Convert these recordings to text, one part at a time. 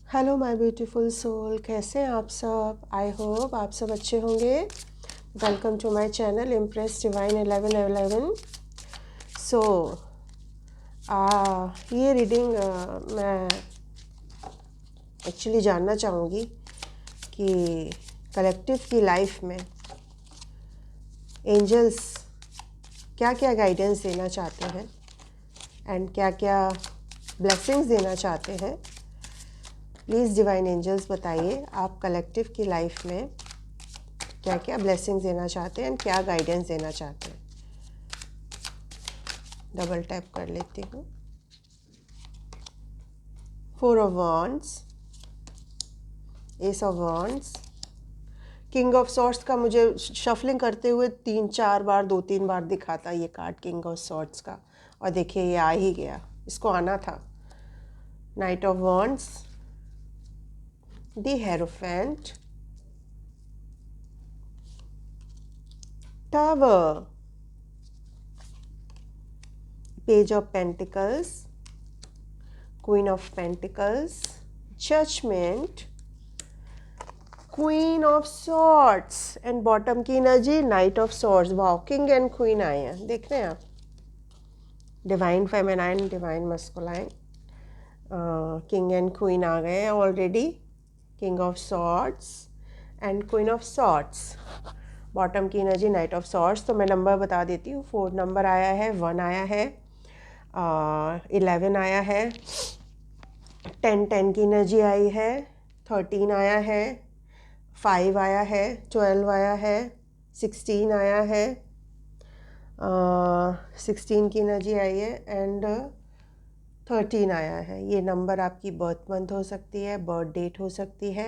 Hello my beautiful soul, कैसे हैं आप सब। आई होप आप सब अच्छे होंगे। Welcome to my channel impress divine 1111। So ये रीडिंग मैं एक्चुअली जानना चाहूँगी कि कलेक्टिव की लाइफ में एंजल्स क्या क्या गाइडेंस देना चाहते हैं एंड क्या क्या ब्लेसिंग्स देना चाहते हैं। प्लीज़ डिवाइन एंजल्स बताइए आप कलेक्टिव की लाइफ में क्या क्या ब्लेसिंग्स देना चाहते हैं एंड क्या गाइडेंस देना चाहते हैं। डबल टैप कर लेती हूँ। 4 of wands, S of wands, king of swords का मुझे शफलिंग करते हुए 3-4 बार 2-3 बार दिखा था ये कार्ड किंग ऑफ सॉर्ड्स का, और देखिए ये आ ही गया, इसको आना था। Knight of wands, the hierophant, tower, page of pentacles, queen of pentacles, judgement, queen of swords and bottom की energy knight of swords. Wow, king and queen आए हैं, देख रहे हैं आप। Divine feminine, divine masculine, king and queen आ गए हैं already. King of swords and queen of swords, bottom की एनर्जी नाइट ऑफ सॉर्ड्स। तो मैं नंबर बता देती हूँ। 4 नंबर आया है, 1 आया है, 11 आया है, 10 की एनर्जी आई है, 13 आया है, 5 आया है, 12 आया है, 16 आया है, 16 की एनर्जी आई है एंड 13 आया है। ये नंबर आपकी बर्थ मंथ हो सकती है, बर्थ डेट हो सकती है।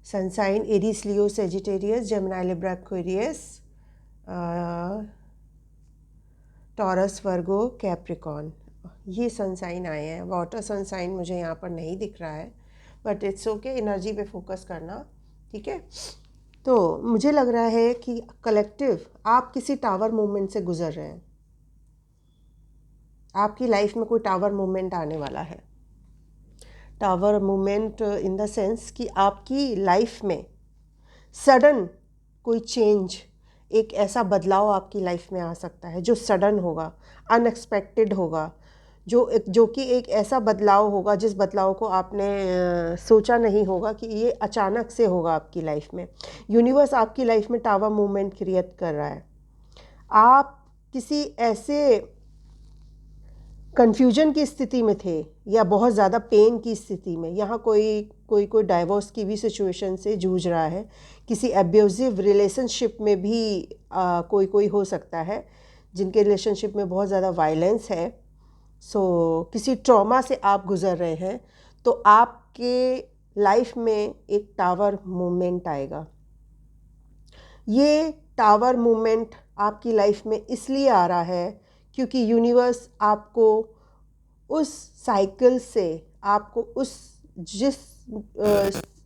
Sun sign Aries, Leo, Sagittarius, Gemini, Libra, Aquarius, Taurus, Virgo, Capricorn, ये सन साइन आए हैं। वाटर सन साइन मुझे यहाँ पर नहीं दिख रहा है, बट इट्स ओके, एनर्जी पे फोकस करना, ठीक है। तो मुझे लग रहा है कि कलेक्टिव आप किसी टावर मूवमेंट से गुजर रहे हैं। आपकी लाइफ में कोई टावर मूवमेंट आने वाला है। Tower movement in the sense कि आपकी लाइफ में सडन कोई चेंज, एक ऐसा बदलाव आपकी लाइफ में आ सकता है जो सडन होगा, अनएक्सपेक्टेड होगा, जो कि एक ऐसा बदलाव होगा जिस बदलाव को आपने सोचा नहीं होगा कि ये अचानक से होगा आपकी लाइफ में। यूनिवर्स आपकी लाइफ में टावर मूवमेंट क्रिएट कर रहा है। आप किसी ऐसे कन्फ्यूजन की स्थिति में थे या बहुत ज़्यादा पेन की स्थिति में। यहाँ कोई डाइवोर्स की भी सिचुएशन से जूझ रहा है, किसी एब्यूजिव रिलेशनशिप में भी कोई हो सकता है जिनके रिलेशनशिप में बहुत ज़्यादा वायलेंस है। किसी ट्रॉमा से आप गुज़र रहे हैं तो आपके लाइफ में एक टावर मूवमेंट आएगा। ये टावर मूवमेंट आपकी लाइफ में इसलिए आ रहा है क्योंकि यूनिवर्स आपको उस साइकिल से, आपको उस जिस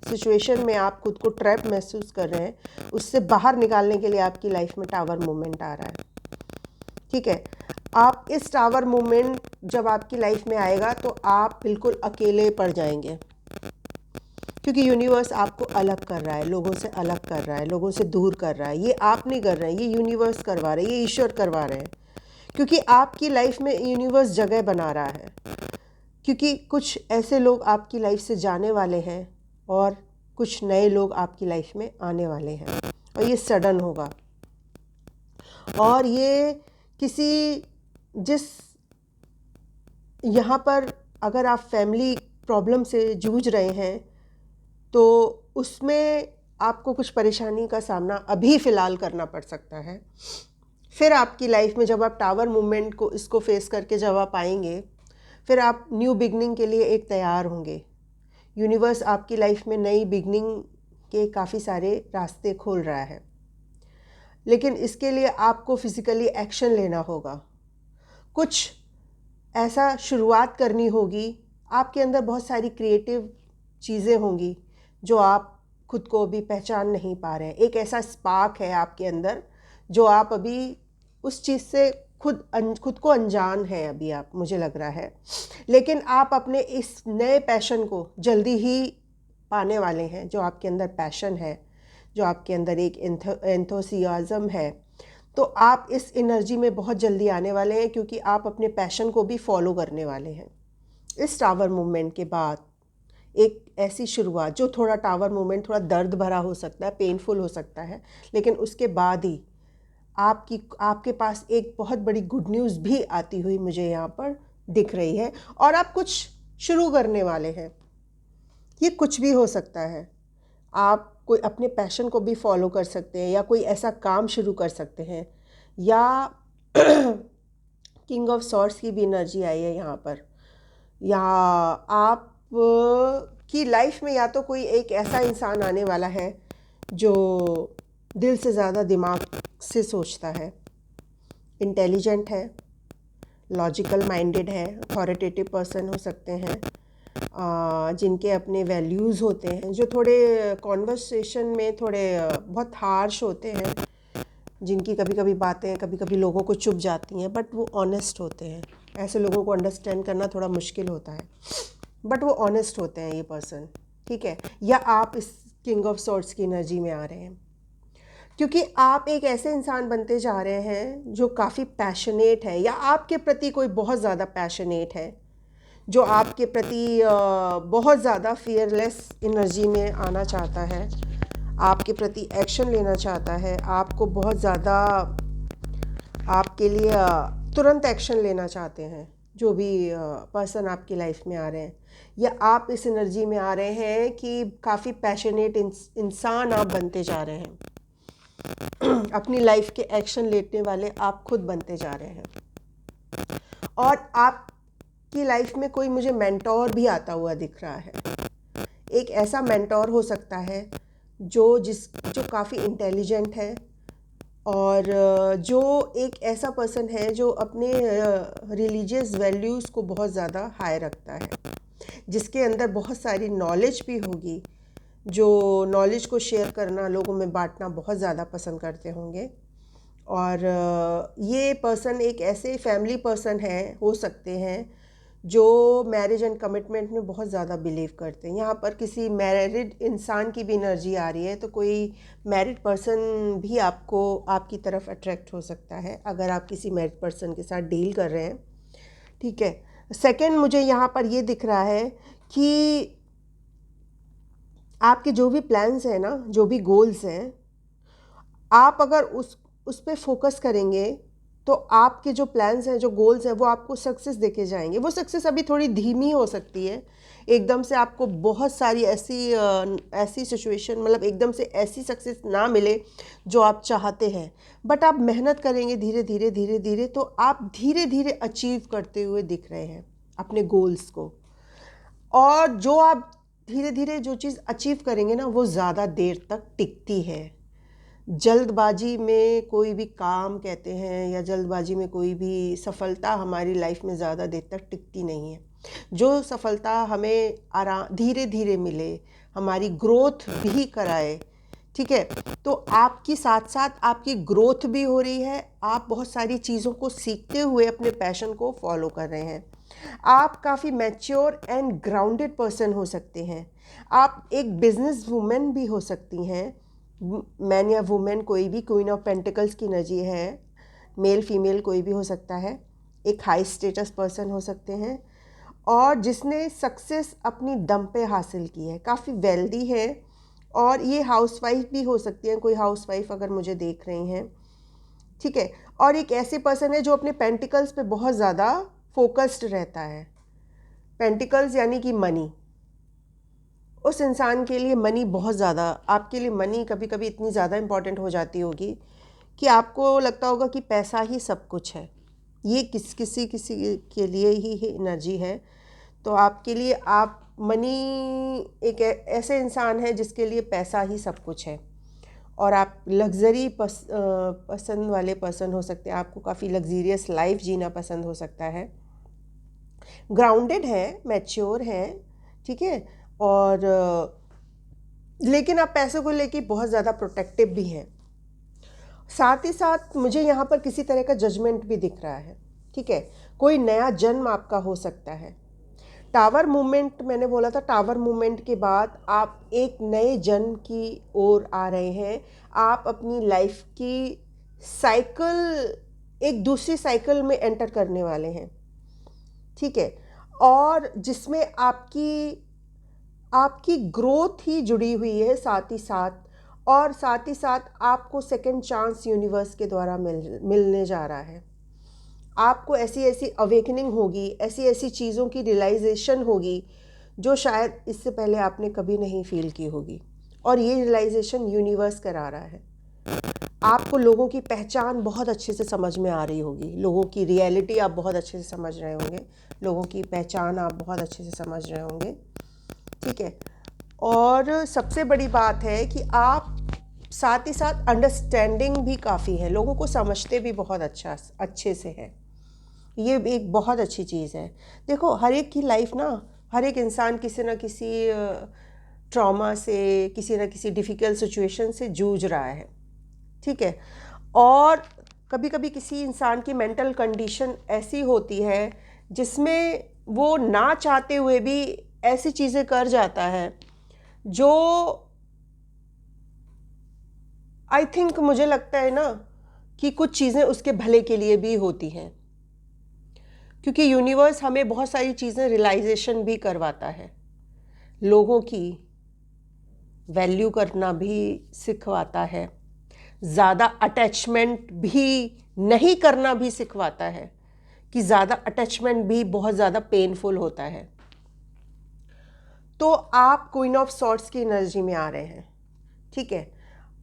सिचुएशन में आप खुद को ट्रैप महसूस कर रहे हैं उससे बाहर निकालने के लिए आपकी लाइफ में टावर मूवमेंट आ रहा है, ठीक है। आप इस टावर मूवमेंट जब आपकी लाइफ में आएगा तो आप बिल्कुल अकेले पड़ जाएंगे, क्योंकि यूनिवर्स आपको अलग कर रहा है, लोगों से अलग कर रहा है, लोगों से दूर कर रहा है। ये आप नहीं कर रहे हैं, ये यूनिवर्स करवा रहे हैं, ये ईश्वर करवा रहे हैं, क्योंकि आपकी लाइफ में यूनिवर्स जगह बना रहा है। क्योंकि कुछ ऐसे लोग आपकी लाइफ से जाने वाले हैं और कुछ नए लोग आपकी लाइफ में आने वाले हैं, और ये सडन होगा। और ये किसी यहाँ पर अगर आप फैमिली प्रॉब्लम से जूझ रहे हैं तो उसमें आपको कुछ परेशानी का सामना अभी फ़िलहाल करना पड़ सकता है। फिर आपकी लाइफ में जब आप टावर मूवमेंट को इसको फेस करके जब आप आएंगे, फिर आप न्यू बिगनिंग के लिए एक तैयार होंगे। यूनिवर्स आपकी लाइफ में नई बिगनिंग के काफ़ी सारे रास्ते खोल रहा है, लेकिन इसके लिए आपको फिज़िकली एक्शन लेना होगा। कुछ ऐसा शुरुआत करनी होगी। आपके अंदर बहुत सारी क्रिएटिव चीज़ें होंगी जो आप खुद को अभी पहचान नहीं पा रहे हैं। एक ऐसा स्पार्क है आपके अंदर जो आप अभी उस चीज़ से खुद को अनजान है अभी आप, मुझे लग रहा है। लेकिन आप अपने इस नए पैशन को जल्दी ही पाने वाले हैं। जो आपके अंदर पैशन है, जो आपके अंदर एक एंथुसियाज्म है, तो आप इस एनर्जी में बहुत जल्दी आने वाले हैं, क्योंकि आप अपने पैशन को भी फॉलो करने वाले हैं। इस टावर मूवमेंट के बाद एक ऐसी शुरुआत, जो थोड़ा टावर मूवमेंट थोड़ा दर्द भरा हो सकता है, पेनफुल हो सकता है, लेकिन उसके बाद ही आपके पास एक बहुत बड़ी गुड न्यूज़ भी आती हुई मुझे यहाँ पर दिख रही है। और आप कुछ शुरू करने वाले हैं। ये कुछ भी हो सकता है। आप कोई अपने पैशन को भी फॉलो कर सकते हैं, या कोई ऐसा काम शुरू कर सकते हैं, या किंग ऑफ सॉर्ड्स की भी एनर्जी आई है यहाँ पर। या आप की लाइफ में या तो कोई एक ऐसा इंसान आने वाला है जो दिल से ज़्यादा दिमाग से सोचता है, इंटेलिजेंट है, लॉजिकल माइंडेड है, अथॉरिटेटिव पर्सन हो सकते हैं, जिनके अपने वैल्यूज़ होते हैं, जो थोड़े कॉन्वर्सेशन में थोड़े बहुत हार्श होते हैं, जिनकी कभी कभी बातें कभी कभी लोगों को चुभ जाती हैं, बट वो ऑनेस्ट होते हैं। ऐसे लोगों को अंडरस्टैंड करना थोड़ा मुश्किल होता है, बट वो ऑनेस्ट होते हैं ये पर्सन, ठीक है। या आप इस किंग ऑफ सॉर्ड्स की एनर्जी में आ रहे हैं, क्योंकि आप एक ऐसे इंसान बनते जा रहे हैं जो काफ़ी पैशनेट है, या आपके प्रति कोई बहुत ज़्यादा पैशनेट है, जो आपके प्रति बहुत ज़्यादा फियरलेस एनर्जी में आना चाहता है, आपके प्रति एक्शन लेना चाहता है, आपको बहुत ज़्यादा आपके लिए तुरंत एक्शन लेना चाहते हैं। जो भी पर्सन आपकी लाइफ में आ रहे हैं, या आप इस एनर्जी में आ रहे हैं कि काफ़ी पैशनेट इंसान आप बनते जा रहे हैं। अपनी लाइफ के एक्शन लेने वाले आप खुद बनते जा रहे हैं। और आपकी लाइफ में कोई मुझे मेंटोर भी आता हुआ दिख रहा है। एक ऐसा मेंटोर हो सकता है जो काफ़ी इंटेलिजेंट है, और जो एक ऐसा पर्सन है जो अपने रिलीजियस वैल्यूज़ को बहुत ज़्यादा हाई रखता है, जिसके अंदर बहुत सारी नॉलेज भी होगी, जो नॉलेज को शेयर करना, लोगों में बांटना बहुत ज़्यादा पसंद करते होंगे। और ये पर्सन एक ऐसे फैमिली पर्सन हो सकते हैं जो मैरिज एंड कमिटमेंट में बहुत ज़्यादा बिलीव करते हैं। यहाँ पर किसी मैरिड इंसान की भी एनर्जी आ रही है, तो कोई मैरिड पर्सन भी आपकी तरफ अट्रैक्ट हो सकता है, अगर आप किसी मैरिड पर्सन के साथ डील कर रहे हैं, ठीक है। सेकंड, मुझे यहाँ पर ये दिख रहा है कि आपके जो भी प्लान्स हैं ना, जो भी गोल्स हैं, आप अगर उस पे फोकस करेंगे तो आपके जो प्लान्स हैं, जो गोल्स हैं, वो आपको सक्सेस देके जाएंगे। वो सक्सेस अभी थोड़ी धीमी हो सकती है, एकदम से आपको बहुत सारी ऐसी सिचुएशन, मतलब एकदम से ऐसी सक्सेस ना मिले जो आप चाहते हैं, बट आप मेहनत करेंगे धीरे धीरे धीरे धीरे, तो आप धीरे धीरे अचीव करते हुए दिख रहे हैं अपने गोल्स को। और जो आप धीरे धीरे जो चीज़ अचीव करेंगे ना, वो ज़्यादा देर तक टिकती है। जल्दबाजी में कोई भी काम कहते हैं, या जल्दबाजी में कोई भी सफलता हमारी लाइफ में ज़्यादा देर तक टिकती नहीं है। जो सफलता हमें धीरे धीरे मिले, हमारी ग्रोथ भी कराए, ठीक है, तो आपकी साथ साथ आपकी ग्रोथ भी हो रही है, आप बहुत सारी चीज़ों को सीखते हुए अपने पैशन को फॉलो कर रहे हैं। आप काफ़ी मैच्योर एंड ग्राउंडेड पर्सन हो सकते हैं। आप एक बिजनेस वूमेन भी हो सकती हैं, मैन या वुमेन कोई भी, क्वीन ऑफ पेंटिकल्स की एनर्जी है, मेल फीमेल कोई भी हो सकता है, एक हाई स्टेटस पर्सन हो सकते हैं, और जिसने सक्सेस अपनी दम पे हासिल की है, काफ़ी वेल्दी है। और ये हाउसवाइफ भी हो सकती है, कोई हाउसवाइफ अगर मुझे देख रही हैं, ठीक है। और एक ऐसे पर्सन है जो अपने पेंटिकल्स पे बहुत ज़्यादा फोकस्ड रहता है। पेंटिकल्स यानी कि मनी। उस इंसान के लिए मनी बहुत ज़्यादा, आपके लिए मनी कभी कभी इतनी ज़्यादा इम्पॉर्टेंट हो जाती होगी कि आपको लगता होगा कि पैसा ही सब कुछ है। ये किसी के लिए ही एनर्जी है। तो आपके लिए आप मनी एक ऐसे इंसान है जिसके लिए पैसा ही सब कुछ है, और आप लग्जरी पसंद वाले पर्सन हो सकते हैं। आपको काफ़ी लग्जीरियस लाइफ जीना पसंद हो सकता है। ग्राउंडेड है, मैच्योर है, ठीक है। और लेकिन आप पैसों को लेके बहुत ज़्यादा प्रोटेक्टिव भी हैं। साथ ही साथ मुझे यहाँ पर किसी तरह का जजमेंट भी दिख रहा है, ठीक है। कोई नया जन्म आपका हो सकता है। टावर मूवमेंट, मैंने बोला था टावर मूवमेंट के बाद आप एक नए जन्म की ओर आ रहे हैं। आप अपनी लाइफ की साइकिल, एक दूसरी साइकिल में एंटर करने वाले हैं, ठीक है। और जिसमें आपकी ग्रोथ ही जुड़ी हुई है साथ ही साथ, और साथ ही साथ आपको सेकंड चांस यूनिवर्स के द्वारा मिलने जा रहा है। आपको ऐसी ऐसी अवेकनिंग होगी, ऐसी ऐसी चीज़ों की रियलाइजेशन होगी जो शायद इससे पहले आपने कभी नहीं फील की होगी, और ये रियलाइजेशन यूनिवर्स करा रहा है। आपको लोगों की पहचान बहुत अच्छे से समझ में आ रही होगी, लोगों की रियलिटी आप बहुत अच्छे से समझ रहे होंगे, लोगों की पहचान आप बहुत अच्छे से समझ रहे होंगे, ठीक है। और सबसे बड़ी बात है कि आप साथ ही साथ अंडरस्टैंडिंग भी काफ़ी है, लोगों को समझते भी बहुत अच्छे से है। ये एक बहुत अच्छी चीज़ है। देखो, हर एक की लाइफ ना, हर एक इंसान किसी न किसी ट्रॉमा से, किसी न किसी डिफ़िकल्ट सिचुएशन से जूझ रहा है, ठीक है। और कभी कभी किसी इंसान की मेंटल कंडीशन ऐसी होती है जिसमें वो ना चाहते हुए भी ऐसी चीज़ें कर जाता है जो आई थिंक, मुझे लगता है ना कि कुछ चीज़ें उसके भले के लिए भी होती हैं, क्योंकि यूनिवर्स हमें बहुत सारी चीज़ें रियलाइजेशन भी करवाता है, लोगों की वैल्यू करना भी सिखवाता है, ज़्यादा अटैचमेंट भी नहीं करना भी सिखवाता है, कि ज़्यादा अटैचमेंट भी बहुत ज़्यादा पेनफुल होता है। तो आप क्वीन ऑफ सॉर्ड्स की एनर्जी में आ रहे हैं, ठीक है।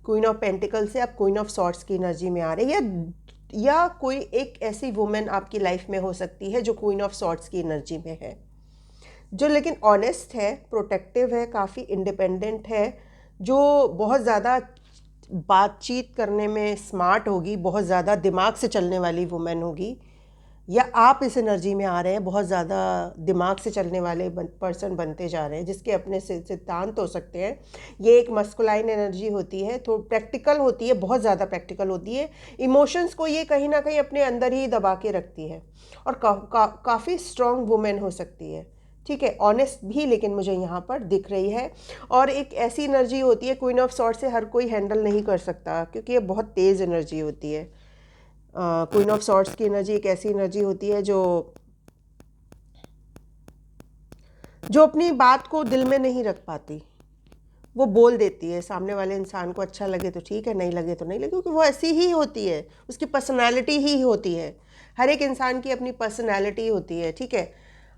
क्वीन ऑफ पेंटिकल से आप क्वीन ऑफ सॉर्ड्स की एनर्जी में आ रहे हैं, या कोई एक ऐसी वुमेन आपकी लाइफ में हो सकती है जो क्वीन ऑफ सॉर्ड्स की एनर्जी में है, जो लेकिन ऑनेस्ट है, प्रोटेक्टिव है, काफ़ी इंडिपेंडेंट है, जो बहुत ज़्यादा बातचीत करने में स्मार्ट होगी, बहुत ज़्यादा दिमाग से चलने वाली वुमेन होगी। या आप इस एनर्जी में आ रहे हैं, बहुत ज़्यादा दिमाग से चलने वाले पर्सन बनते जा रहे हैं, जिसके अपने सिद्धांत हो सकते हैं। ये एक मस्कुलाइन एनर्जी होती है, तो प्रैक्टिकल होती है, बहुत ज़्यादा प्रैक्टिकल होती है। इमोशंस को ये कहीं ना कहीं अपने अंदर ही दबा के रखती है, और काफ़ी स्ट्रॉन्ग वुमेन हो सकती है, ठीक है। ऑनेस्ट भी लेकिन मुझे यहाँ पर दिख रही है। और एक ऐसी एनर्जी होती है, क्वीन ऑफ सॉर्ड से हर कोई हैंडल नहीं कर सकता, क्योंकि ये बहुत तेज़ एनर्जी होती है। क्वीन ऑफ सॉर्ड्स की एनर्जी एक ऐसी एनर्जी होती है जो अपनी बात को दिल में नहीं रख पाती, वो बोल देती है। सामने वाले इंसान को अच्छा लगे तो ठीक है, नहीं लगे तो नहीं लगे, क्योंकि वो ऐसी ही होती है, उसकी पर्सनालिटी ही होती है। हर एक इंसान की अपनी पर्सनालिटी होती है, ठीक है।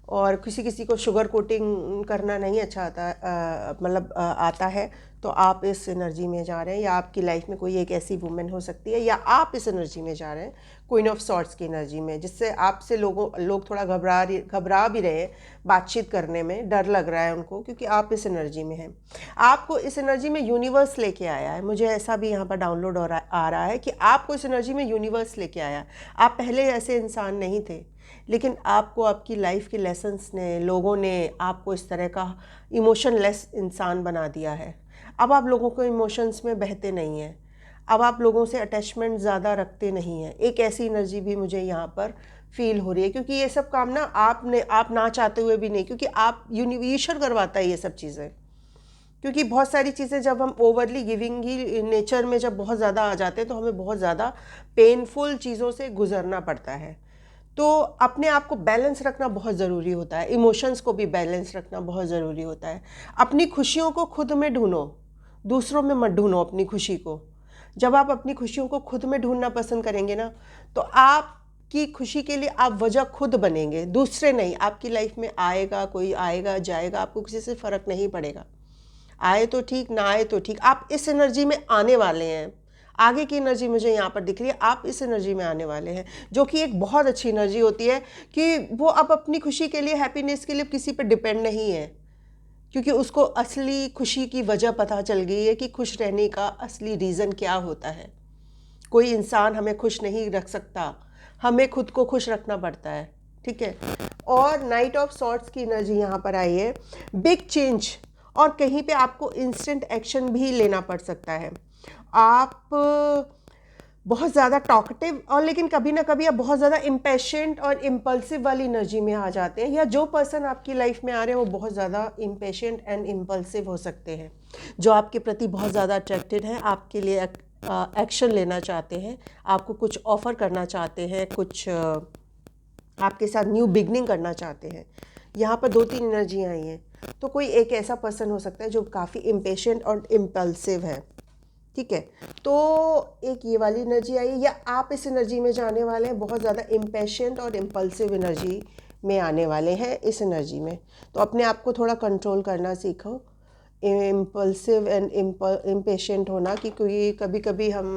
और किसी किसी को शुगर कोटिंग करना नहीं अच्छा आता, मतलब आता है। तो आप इस एनर्जी में जा रहे हैं, या आपकी लाइफ में कोई एक ऐसी वुमेन हो सकती है, या आप इस एनर्जी में जा रहे हैं, क्वीन ऑफ सॉर्ड्स की एनर्जी में, जिससे आपसे लोग थोड़ा घबरा भी रहे हैं बातचीत करने में, डर लग रहा है उनको, क्योंकि आप इस एनर्जी में हैं। आपको इस एनर्जी में यूनिवर्स लेके आया है, मुझे ऐसा भी यहाँ पर डाउनलोड आ रहा है कि आपको इस एनर्जी में यूनिवर्स लेके आया। आप पहले ऐसे इंसान नहीं थे, लेकिन आपको आपकी लाइफ के लेसन्स ने, लोगों ने आपको इस तरह का इमोशनलेस इंसान बना दिया है। अब आप लोगों को इमोशंस में बहते नहीं हैं, अब आप लोगों से अटैचमेंट ज़्यादा रखते नहीं हैं। एक ऐसी एनर्जी भी मुझे यहाँ पर फील हो रही है, क्योंकि ये सब काम ना आप ना चाहते हुए भी नहीं, क्योंकि आप यूनिवर्सल करवाता है ये सब चीज़ें। क्योंकि बहुत सारी चीज़ें जब हम ओवरली गिविंग ही नेचर में जब बहुत ज़्यादा आ जाते हैं, तो हमें बहुत ज़्यादा पेनफुल चीज़ों से गुजरना पड़ता है। तो अपने आप को बैलेंस रखना बहुत ज़रूरी होता है, इमोशंस को भी बैलेंस रखना बहुत ज़रूरी होता है। अपनी खुशियों को खुद में ढूंढो, दूसरों में मत ढूंढो अपनी खुशी को। जब आप अपनी खुशियों को खुद में ढूंढना पसंद करेंगे ना, तो आपकी खुशी के लिए आप वजह खुद बनेंगे, दूसरे नहीं। आपकी लाइफ में आएगा, कोई आएगा जाएगा, आपको किसी से फ़र्क नहीं पड़ेगा। आए तो ठीक, ना आए तो ठीक, आप इस एनर्जी में आने वाले हैं। आगे की एनर्जी मुझे यहाँ पर दिख रही है, आप इस एनर्जी में आने वाले हैं, जो कि एक बहुत अच्छी एनर्जी होती है, कि वो अब अपनी खुशी के लिए, हैप्पीनेस के लिए किसी पर डिपेंड नहीं है, क्योंकि उसको असली खुशी की वजह पता चल गई है कि खुश रहने का असली रीज़न क्या होता है। कोई इंसान हमें खुश नहीं रख सकता, हमें खुद को खुश रखना पड़ता है, ठीक है। और नाइट ऑफ सॉर्ड्स की एनर्जी यहाँ पर आई है, बिग चेंज, और कहीं पे आपको इंस्टेंट एक्शन भी लेना पड़ सकता है। आप बहुत ज़्यादा टॉकटिव, और लेकिन कभी ना कभी आप बहुत ज़्यादा इम्पेशेंट और इम्पल्सिव वाली एनर्जी में आ जाते हैं, या जो पर्सन आपकी लाइफ में आ रहे हैं वो बहुत ज़्यादा इम्पेशेंट एंड इम्पल्सिव हो सकते हैं, जो आपके प्रति बहुत ज़्यादा अट्रैक्टेड हैं, आपके लिए एक्शन लेना चाहते हैं, आपको कुछ ऑफ़र करना चाहते हैं, कुछ आपके साथ न्यू बिगनिंग करना चाहते हैं। यहाँ पर 2-3 एनर्जियाँ आई हैं, तो कोई एक ऐसा पर्सन हो सकता है जो काफ़ी इम्पेशेंट और इम्पल्सिव है, ठीक है। तो एक ये वाली एनर्जी आई, या आप इस एनर्जी में जाने वाले हैं, बहुत ज़्यादा इम्पेशेंट और इम्पल्सिव एनर्जी में आने वाले हैं इस एनर्जी में। तो अपने आप को थोड़ा कंट्रोल करना सीखो, इम्पल्सिव एंड इम्पेशेंट होना, क्योंकि कभी कभी हम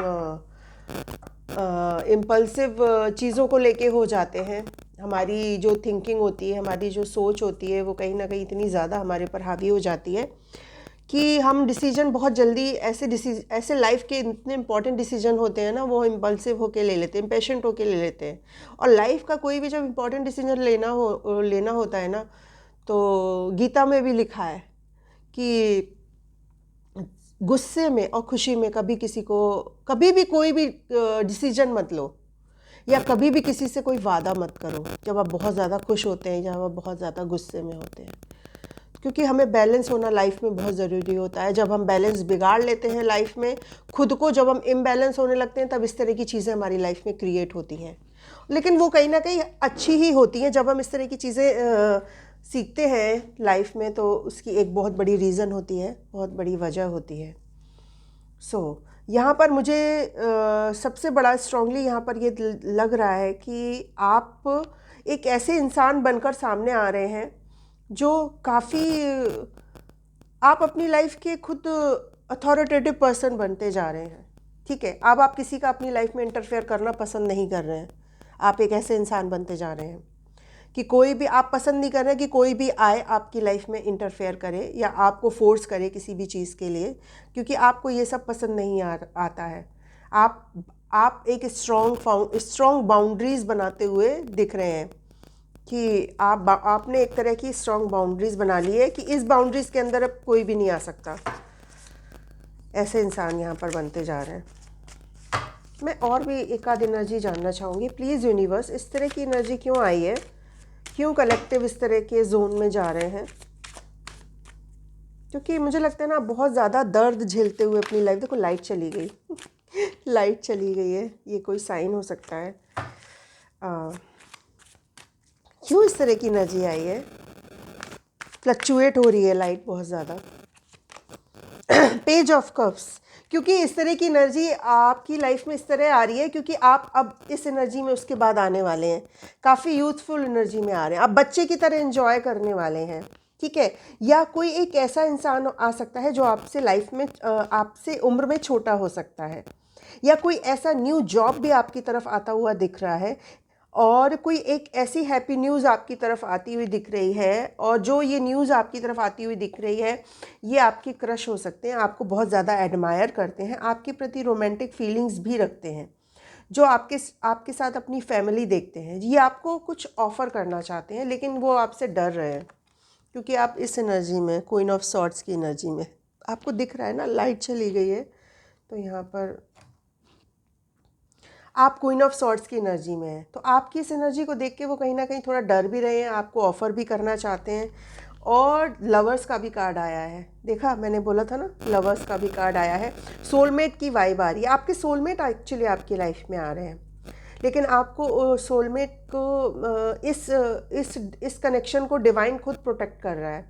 इम्पल्सिव चीज़ों को लेके हो जाते हैं। हमारी जो थिंकिंग होती है, हमारी जो सोच होती है, वो कहीं ना कहीं इतनी ज़्यादा हमारे पर हावी हो जाती है कि हम डिसीजन बहुत जल्दी, ऐसे लाइफ के इतने इंपॉर्टेंट डिसीजन होते हैं ना, वो इम्पल्सिव होके ले लेते हैं, इम्पेशेंट होके ले लेते हैं। और लाइफ का कोई भी जब इम्पॉर्टेंट डिसीजन लेना होता है ना, तो गीता में भी लिखा है कि गुस्से में और खुशी में कभी भी कोई भी डिसीजन मत लो, या कभी भी किसी से कोई वादा मत करो जब आप बहुत ज़्यादा खुश होते हैं, जब आप बहुत ज़्यादा गुस्से में होते हैं, क्योंकि हमें बैलेंस होना लाइफ में बहुत ज़रूरी होता है। जब हम बैलेंस बिगाड़ लेते हैं लाइफ में, खुद को जब हम इम्बैलेंस होने लगते हैं, तब इस तरह की चीज़ें हमारी लाइफ में क्रिएट होती हैं। लेकिन वो कहीं ना कहीं अच्छी ही होती हैं। जब हम इस तरह की चीज़ें सीखते हैं लाइफ में, तो उसकी एक बहुत बड़ी रीज़न होती है, बहुत बड़ी वजह होती है। यहाँ पर मुझे सबसे बड़ा स्ट्रांगली यहाँ पर ये लग रहा है कि आप एक ऐसे इंसान बनकर सामने आ रहे हैं जो काफ़ी, आप अपनी लाइफ के खुद अथॉरिटेटिव पर्सन बनते जा रहे हैं, ठीक है। अब आप किसी का अपनी लाइफ में इंटरफेयर करना पसंद नहीं कर रहे हैं। आप एक ऐसे इंसान बनते जा रहे हैं कि कोई भी, आप पसंद नहीं कर रहे कि कोई भी आए आपकी लाइफ में इंटरफेयर करे या आपको फोर्स करे किसी भी चीज़ के लिए, क्योंकि आपको ये सब पसंद नहीं आता है। आप एक स्ट्रॉन्ग बाउंड्रीज़ बनाते हुए दिख रहे हैं कि आपने एक तरह की स्ट्रॉन्ग बाउंड्रीज़ बना ली है कि इस बाउंड्रीज़ के अंदर अब कोई भी नहीं आ सकता। ऐसे इंसान यहाँ पर बनते जा रहे हैं। मैं और भी एक आध एनर्जी जानना चाहूँगी। प्लीज़ यूनिवर्स, इस तरह की एनर्जी क्यों आई है, क्यों कलेक्टिव इस तरह के जोन में जा रहे हैं? क्योंकि मुझे लगता है ना, बहुत ज़्यादा दर्द झेलते हुए अपनी लाइफ, देखो लाइट चली गई लाइट चली गई है, ये कोई साइन हो सकता है। क्यों इस तरह की एनर्जी आई है? फ्लक्चुएट हो रही है लाइट बहुत ज़्यादा पेज ऑफ कप्स, क्योंकि इस तरह की एनर्जी आपकी लाइफ में इस तरह आ रही है क्योंकि आप अब इस एनर्जी में उसके बाद आने वाले हैं, काफ़ी यूथफुल एनर्जी में आ रहे हैं, आप बच्चे की तरह एंजॉय करने वाले हैं, ठीक है। या कोई एक ऐसा इंसान आ सकता है जो आपसे लाइफ में, आपसे उम्र में छोटा हो सकता है, या कोई ऐसा न्यू जॉब भी आपकी तरफ आता हुआ दिख रहा है, और कोई एक ऐसी हैप्पी न्यूज़ आपकी तरफ आती हुई दिख रही है, और जो ये न्यूज़ आपकी तरफ आती हुई दिख रही है, ये आपके क्रश हो सकते हैं, आपको बहुत ज़्यादा एडमायर करते हैं, आपके प्रति रोमांटिक फीलिंग्स भी रखते हैं, जो आपके साथ अपनी फैमिली देखते हैं, ये आपको कुछ ऑफ़र करना चाहते हैं, लेकिन वो आपसे डर रहे हैं क्योंकि आप इस एनर्जी में, क्वीन ऑफ सॉर्ड्स की एनर्जी में, आपको दिख रहा है ना, लाइट चली गई है, तो यहाँ पर आप क्वीन ऑफ सॉर्ड्स की एनर्जी में हैं। तो आपकी इस एनर्जी को देख के वो कहीं ना कहीं थोड़ा डर भी रहे हैं, आपको ऑफ़र भी करना चाहते हैं। और लवर्स का भी कार्ड आया है, देखा मैंने बोला था ना, लवर्स का भी कार्ड आया है। सोलमेट की वाइब आ रही है, आपके सोलमेट एक्चुअली आपकी लाइफ में आ रहे हैं, लेकिन आपको सोलमेट को इस कनेक्शन को डिवाइन खुद प्रोटेक्ट कर रहा है,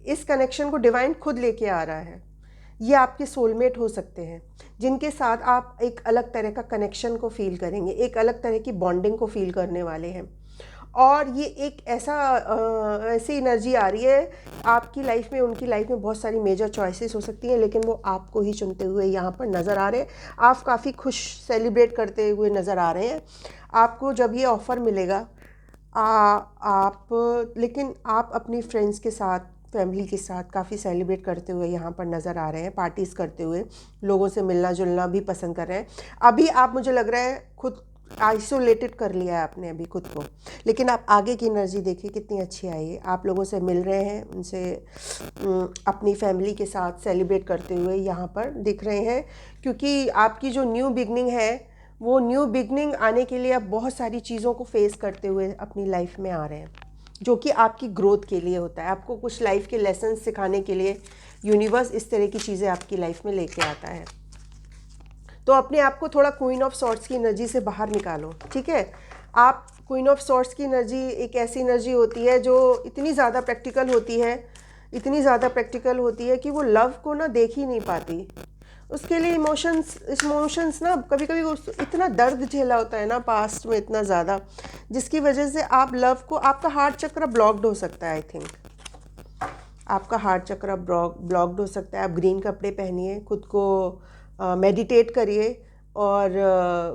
इस कनेक्शन को डिवाइन खुद लेके आ रहा है। ये आपके सोलमेट हो सकते हैं जिनके साथ आप एक अलग तरह का कनेक्शन को फील करेंगे, एक अलग तरह की बॉन्डिंग को फील करने वाले हैं। और ये एक ऐसी एनर्जी आ रही है आपकी लाइफ में, उनकी लाइफ में बहुत सारी मेजर चॉइसेस हो सकती हैं, लेकिन वो आपको ही चुनते हुए यहाँ पर नज़र आ रहे हैं। आप काफ़ी खुश सेलिब्रेट करते हुए नज़र आ रहे हैं। आपको जब ये ऑफ़र मिलेगा, लेकिन आप अपनी फ्रेंड्स के साथ, फैमिली के साथ काफ़ी सेलिब्रेट करते हुए यहाँ पर नज़र आ रहे हैं, पार्टीज़ करते हुए, लोगों से मिलना जुलना भी पसंद कर रहे हैं। अभी आप, मुझे लग रहा है, खुद आइसोलेटेड कर लिया है आपने अभी खुद को, लेकिन आप आगे की एनर्जी देखिए कितनी अच्छी आई है। आप लोगों से मिल रहे हैं, उनसे अपनी फैमिली के साथ सेलिब्रेट करते हुए यहाँ पर दिख रहे हैं, क्योंकि आपकी जो न्यू बिगनिंग है वो न्यू बिगनिंग आने के लिए आप बहुत सारी चीज़ों को फेस करते हुए अपनी लाइफ में आ रहे हैं, जो कि आपकी ग्रोथ के लिए होता है। आपको कुछ लाइफ के लेसन सिखाने के लिए यूनिवर्स इस तरह की चीज़ें आपकी लाइफ में लेके आता है। तो अपने आप को थोड़ा क्वीन ऑफ सॉर्ड्स की एनर्जी से बाहर निकालो, ठीक है। आप क्वीन ऑफ सॉर्ड्स की एनर्जी एक ऐसी एनर्जी होती है जो इतनी ज़्यादा प्रैक्टिकल होती है, इतनी ज़्यादा प्रैक्टिकल होती है कि वो लव को ना देख ही नहीं पाती। उसके लिए इमोशंस ना कभी कभी इतना दर्द झेला होता है ना पास्ट में इतना ज़्यादा, जिसकी वजह से आप लव को, आपका हार्ट चक्र ब्लॉक्ड हो सकता है। आई थिंक आपका हार्ट चक्र ब्लॉक्ड हो सकता है। आप ग्रीन कपड़े पहनिए, खुद को मेडिटेट करिए और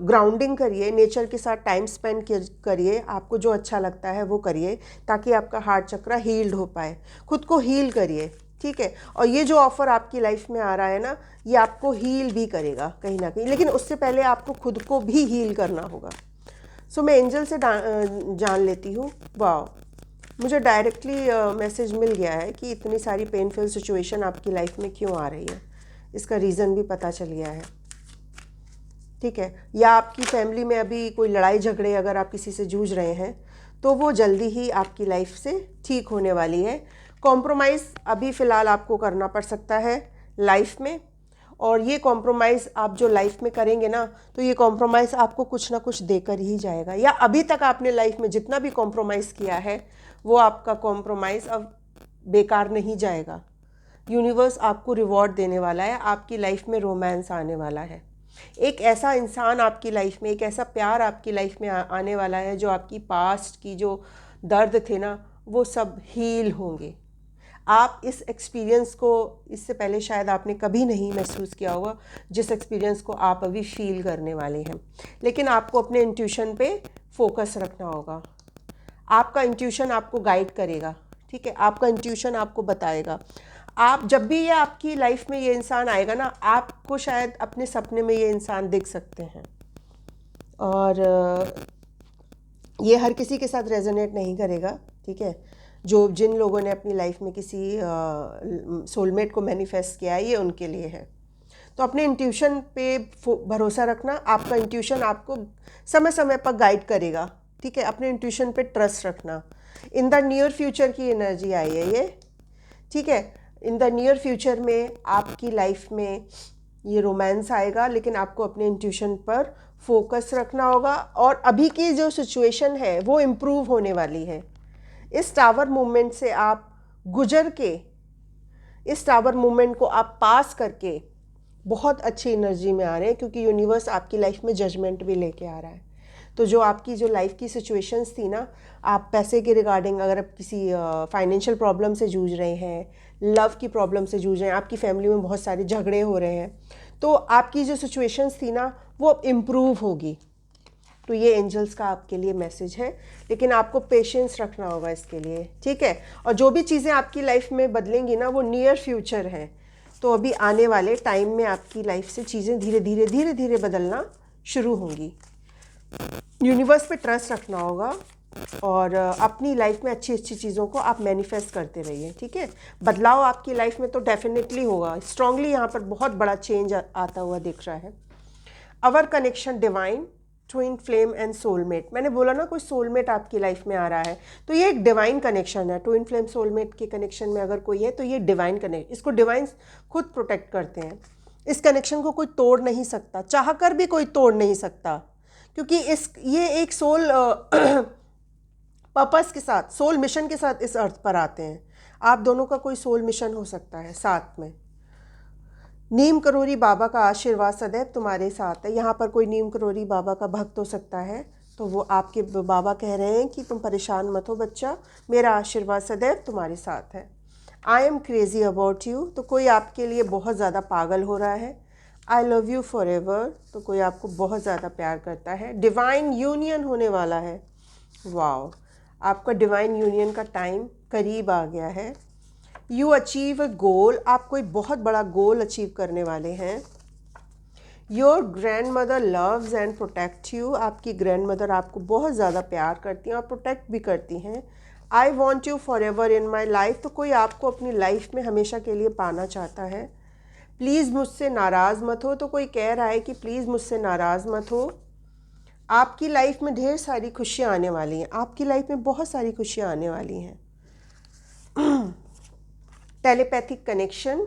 ग्राउंडिंग करिए, नेचर के साथ टाइम स्पेंड करिए, आपको जो अच्छा लगता है वो करिए ताकि आपका हार्ट चक्र हील्ड हो पाए। खुद को हील करिए, ठीक है। और ये जो ऑफ़र आपकी लाइफ में आ रहा है ना, ये आपको हील भी करेगा कहीं ना कहीं, लेकिन उससे पहले आपको खुद को भी हील करना होगा। सो मैं एंजल से जान लेती हूँ। वाह, मुझे डायरेक्टली मैसेज मिल गया है कि इतनी सारी पेनफुल सिचुएशन आपकी लाइफ में क्यों आ रही है, इसका रीज़न भी पता चल गया है, ठीक है। या आपकी फैमिली में अभी कोई लड़ाई झगड़े अगर आप किसी से जूझ रहे हैं तो वो जल्दी ही आपकी लाइफ से ठीक होने वाली है। कॉम्प्रोमाइज़ अभी फ़िलहाल आपको करना पड़ सकता है लाइफ में, और ये कॉम्प्रोमाइज़ आप जो लाइफ में करेंगे ना, तो ये कॉम्प्रोमाइज़ आपको कुछ ना कुछ देकर ही जाएगा। या अभी तक आपने लाइफ में जितना भी कॉम्प्रोमाइज़ किया है वो आपका कॉम्प्रोमाइज़ अब बेकार नहीं जाएगा। यूनिवर्स आपको रिवॉर्ड देने वाला है, आपकी लाइफ में रोमांस आने वाला है, एक ऐसा इंसान आपकी लाइफ में, एक ऐसा प्यार आपकी लाइफ में आने वाला है जो आपकी पास्ट की जो दर्द थे ना वो सब हील होंगे। आप इस एक्सपीरियंस को इससे पहले शायद आपने कभी नहीं महसूस किया होगा, जिस एक्सपीरियंस को आप अभी फील करने वाले हैं। लेकिन आपको अपने इंट्यूशन पे फोकस रखना होगा। आपका इंट्यूशन आपको गाइड करेगा, ठीक है। आपका इंट्यूशन आपको बताएगा। आप जब भी ये आपकी लाइफ में ये इंसान आएगा ना, आपको शायद अपने सपने में ये इंसान दिख सकते हैं, और ये हर किसी के साथ रेजोनेट नहीं करेगा, ठीक है। जिन लोगों ने अपनी लाइफ में किसी सोलमेट को मैनिफेस्ट किया है, ये उनके लिए है। तो अपने इंट्यूशन पे भरोसा रखना। आपका इंट्यूशन आपको समय समय पर गाइड करेगा, ठीक है। अपने इंट्यूशन पे ट्रस्ट रखना। इन द नियर फ्यूचर की एनर्जी आई है ये, ठीक है। इन द नियर फ्यूचर में आपकी लाइफ में ये रोमांस आएगा, लेकिन आपको अपने इंट्यूशन पर फोकस रखना होगा। और अभी की जो सिचुएशन है वो इम्प्रूव होने वाली है। इस टावर मूवमेंट से आप गुजर के, इस टावर मूवमेंट को आप पास करके बहुत अच्छी एनर्जी में आ रहे हैं, क्योंकि यूनिवर्स आपकी लाइफ में जजमेंट भी लेके आ रहा है। तो जो आपकी जो लाइफ की सिचुएशंस थी ना, आप पैसे के रिगार्डिंग अगर आप किसी फाइनेंशियल प्रॉब्लम से जूझ रहे हैं, लव की प्रॉब्लम से जूझ रहे हैं, आपकी फैमिली में बहुत सारे झगड़े हो रहे हैं, तो आपकी जो सिचुएशंस थी ना वो अब इम्प्रूव होगी। तो ये एंजल्स का आपके लिए मैसेज है, लेकिन आपको पेशेंस रखना होगा इसके लिए, ठीक है। और जो भी चीज़ें आपकी लाइफ में बदलेंगी ना वो नियर फ्यूचर है। तो अभी आने वाले टाइम में आपकी लाइफ से चीज़ें धीरे धीरे बदलना शुरू होंगी। यूनिवर्स पे ट्रस्ट रखना होगा और अपनी लाइफ में अच्छी अच्छी चीज़ों को आप मैनिफेस्ट करते रहिए, ठीक है। बदलाव आपकी लाइफ में तो डेफिनेटली होगा। स्ट्रांगली यहाँ पर बहुत बड़ा चेंज आता हुआ दिख रहा है। Our connection divine, twin flame and soulmate. मैंने बोला ना कोई सोलमेट आपकी लाइफ में आ रहा है, तो ये एक डिवाइन कनेक्शन है। ट्विन फ्लेम सोलमेट के कनेक्शन में अगर कोई है तो ये डिवाइन कनेक्ट, इसको डिवाइन खुद प्रोटेक्ट करते हैं। इस कनेक्शन को कोई तोड़ नहीं सकता, चाह कर भी कोई तोड़ नहीं सकता, क्योंकि ये एक सोल पर्पस के साथ, सोल मिशन के साथ इस अर्थ पर आते हैं। आप दोनों का कोई सोल मिशन हो सकता है साथ में। नीम करोरी बाबा का आशीर्वाद सदैव तुम्हारे साथ है। यहाँ पर कोई नीम करोरी बाबा का भक्त हो सकता है, तो वो आपके बाबा कह रहे हैं कि तुम परेशान मत हो बच्चा, मेरा आशीर्वाद सदैव तुम्हारे साथ है। I am crazy about you, तो कोई आपके लिए बहुत ज़्यादा पागल हो रहा है। I love you for ever, तो कोई आपको बहुत ज़्यादा प्यार करता है। डिवाइन यूनियन होने वाला है। वाओ, आपका डिवाइन यूनियन का टाइम करीब आ गया है। यू अचीव अ गोल, आप कोई बहुत बड़ा गोल अचीव करने वाले हैं। Your grand mother loves and protect you, आपकी ग्रैंड मदर आपको बहुत ज़्यादा प्यार करती हैं और प्रोटेक्ट भी करती हैं। I want you for ever in my life, तो कोई आपको अपनी लाइफ में हमेशा के लिए पाना चाहता है। प्लीज़ मुझसे नाराज़ मत हो, तो कोई कह रहा है कि प्लीज़ मुझसे नाराज़ मत हो। आपकी लाइफ में ढेर सारी खुशियाँ आने वाली हैं, आपकी लाइफ में बहुत सारी खुशियाँ आने वाली हैं। टेलीपैथिक कनेक्शन,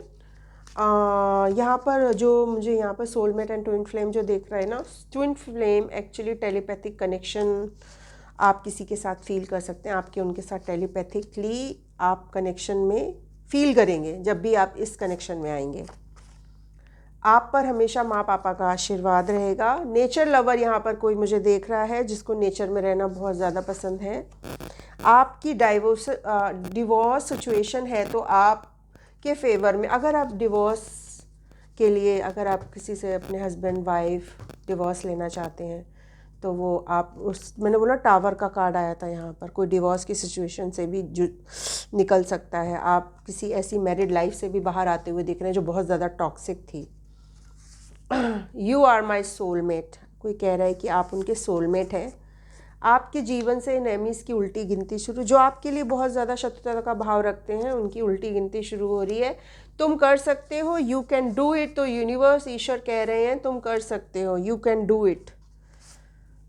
यहाँ पर जो मुझे यहाँ पर सोलमेट एंड ट्विन फ्लेम जो देख रहा है ना, twin flame actually telepathic connection आप किसी के साथ फील कर सकते हैं। आपके उनके साथ टेलीपैथिकली आप कनेक्शन में फील करेंगे जब भी आप इस कनेक्शन में आएंगे। आप पर हमेशा माँ पापा का आशीर्वाद रहेगा। नेचर लवर यहाँ पर कोई मुझे देख रहा है जिसको नेचर में रहना बहुत ज़्यादा पसंद है। आपकी डिवोर्स सिचुएशन है तो आप के फेवर में, अगर आप डिवोर्स के लिए, अगर आप किसी से अपने हस्बैंड वाइफ डिवोर्स लेना चाहते हैं तो वो आप उस, मैंने बोला टावर का कार्ड आया था यहाँ पर, कोई डिवोर्स की सिचुएशन से भी निकल सकता है। आप किसी ऐसी मैरिड लाइफ से भी बाहर आते हुए दिख रहे हैं जो बहुत ज़्यादा टॉक्सिक थी। यू आर माई सोलमेट, कोई कह रहा है कि आप उनके सोलमेट हैं। आपके जीवन से एनेमीज की उल्टी गिनती शुरू, जो आपके लिए बहुत ज़्यादा शत्रुता का भाव रखते हैं उनकी उल्टी गिनती शुरू हो रही है। तुम कर सकते हो, यू कैन डू इट। तो यूनिवर्स, ईश्वर कह रहे हैं तुम कर सकते हो, you can do it.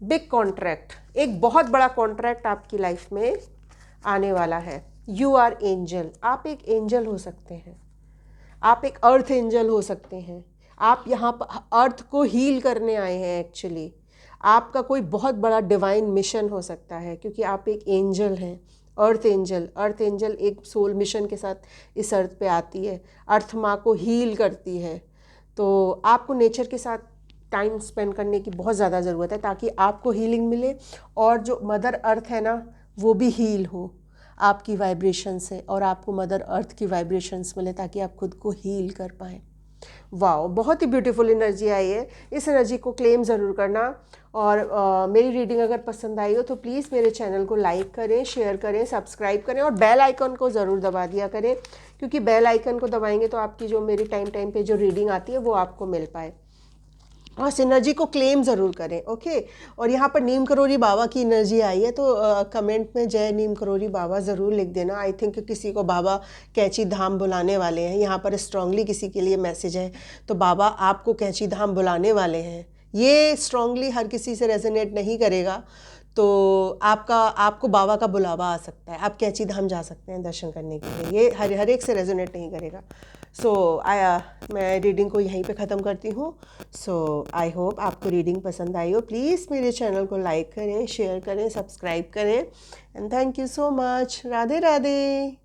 Big contract, एक बहुत बड़ा कॉन्ट्रैक्ट आपकी लाइफ में आने वाला है। यू आर एंजल, आप एक एंजल हो सकते हैं, आप एक अर्थ एंजल हो सकते हैं। आप यहाँ पर अर्थ को हील करने आए हैं एक्चुअली। आपका कोई बहुत बड़ा डिवाइन मिशन हो सकता है क्योंकि आप एक एंजल हैं, अर्थ एंजल। अर्थ एंजल एक सोल मिशन के साथ इस अर्थ पे आती है, अर्थ माँ को हील करती है। तो आपको नेचर के साथ टाइम स्पेंड करने की बहुत ज़्यादा ज़रूरत है ताकि आपको हीलिंग मिले और जो मदर अर्थ है ना वो भी हील हो आपकी वाइब्रेशन से, और आपको मदर अर्थ की वाइब्रेशंस मिले ताकि आप खुद को हील कर पाएँ। वाओ, बहुत ही ब्यूटीफुल एनर्जी आई है। इस एनर्जी को क्लेम ज़रूर करना। और मेरी रीडिंग अगर पसंद आई हो तो प्लीज़ मेरे चैनल को लाइक करें, शेयर करें, सब्सक्राइब करें और बेल आइकन को ज़रूर दबा दिया करें, क्योंकि बेल आइकन को दबाएंगे तो आपकी जो मेरी टाइम पे जो रीडिंग आती है वो आपको मिल पाए। और इस एनर्जी को क्लेम ज़रूर करें, ओके। और यहाँ पर नीम करोली बाबा की एनर्जी आई है तो कमेंट में जय नीम करोली बाबा ज़रूर लिख देना। आई थिंक किसी को बाबा कैंची धाम बुलाने वाले हैं। यहाँ पर स्ट्रांगली किसी के लिए मैसेज है, तो बाबा आपको कैंची धाम बुलाने वाले हैं। ये स्ट्रांगली हर किसी से रेजोनेट नहीं करेगा, तो आपको बाबा का बुलावा आ सकता है, आप कैंची धाम जा सकते हैं दर्शन करने के लिए। ये हर एक से रेजोनेट नहीं करेगा। मैं रीडिंग को यहीं पे ख़त्म करती हूँ। आई होप आपको रीडिंग पसंद आई हो। प्लीज़ मेरे चैनल को लाइक करें, शेयर करें, सब्सक्राइब करें and thank you so much. Radhe Radhe.